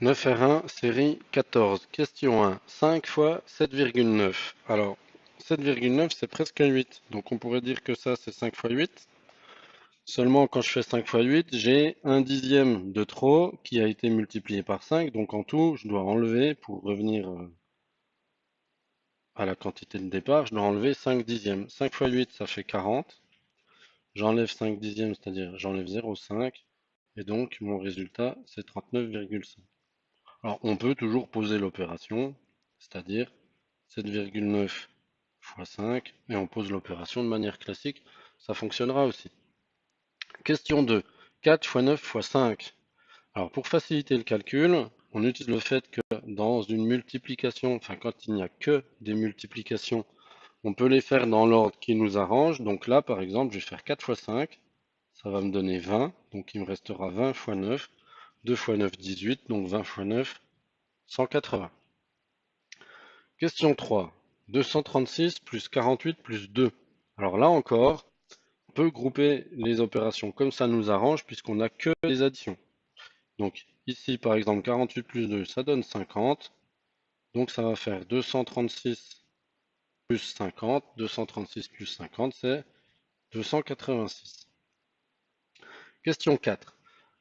9R1, série 14. Question 1. 5 fois 7,9. Alors, 7,9, c'est presque 8. Donc, on pourrait dire que ça, c'est 5 fois 8. Seulement, quand je fais 5 fois 8, j'ai un dixième de trop qui a été multiplié par 5. Donc, en tout, je dois enlever, pour revenir à la quantité de départ, je dois enlever 5 dixièmes. 5 fois 8, ça fait 40. J'enlève 5 dixièmes, c'est-à-dire j'enlève 0,5. Et donc, mon résultat, c'est 39,5. Alors, on peut toujours poser l'opération, c'est-à-dire 7,9 fois 5, et on pose l'opération de manière classique, ça fonctionnera aussi. Question 2. 4 fois 9 fois 5. Alors, pour faciliter le calcul, on utilise le fait que dans une multiplication, enfin quand il n'y a que des multiplications, on peut les faire dans l'ordre qui nous arrange. Donc là, par exemple, je vais faire 4 fois 5, ça va me donner 20, donc il me restera 20 fois 9, 2 fois 9, 18, donc 20 fois 9, 180. Question 3. 236 plus 48 plus 2. Alors là encore, on peut grouper les opérations comme ça nous arrange puisqu'on n'a que les additions. Donc ici par exemple 48 plus 2 ça donne 50. Donc ça va faire 236 plus 50. 236 plus 50 c'est 286. Question 4.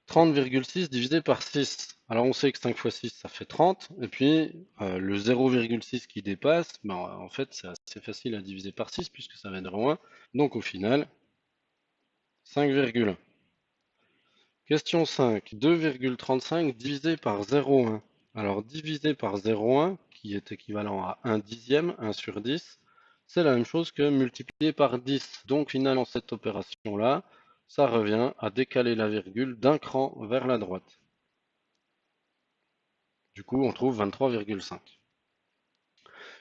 30,6 divisé par 6. Alors on sait que 5 fois 6 ça fait 30, et puis le 0,6 qui dépasse, ben, en fait c'est assez facile à diviser par 6 puisque ça va être 1. Donc au final, 5,1. Question 5. 2,35 divisé par 0,1. Alors divisé par 0,1, qui est équivalent à 1 dixième, 1 sur 10, c'est la même chose que multiplié par 10. Donc finalement cette opération-là, ça revient à décaler la virgule d'un cran vers la droite. Du coup, on trouve 23,5.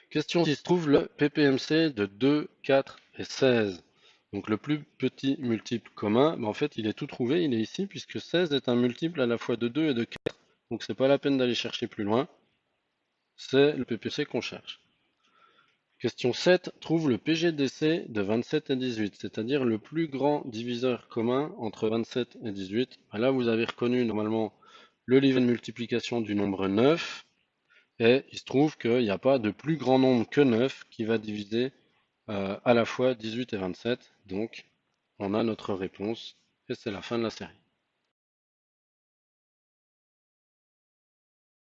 Question 6. Trouve le PPMC de 2, 4 et 16. Donc le plus petit multiple commun, en fait, il est tout trouvé, il est ici, puisque 16 est un multiple à la fois de 2 et de 4. Donc c'est pas la peine d'aller chercher plus loin. C'est le PPC qu'on cherche. Question 7. Trouve le PGDC de 27 et 18, c'est-à-dire le plus grand diviseur commun entre 27 et 18. Là, vous avez reconnu normalement le livret de multiplication du nombre 9. Et il se trouve qu'il n'y a pas de plus grand nombre que 9 qui va diviser à la fois 18 et 27. Donc, on a notre réponse et c'est la fin de la série.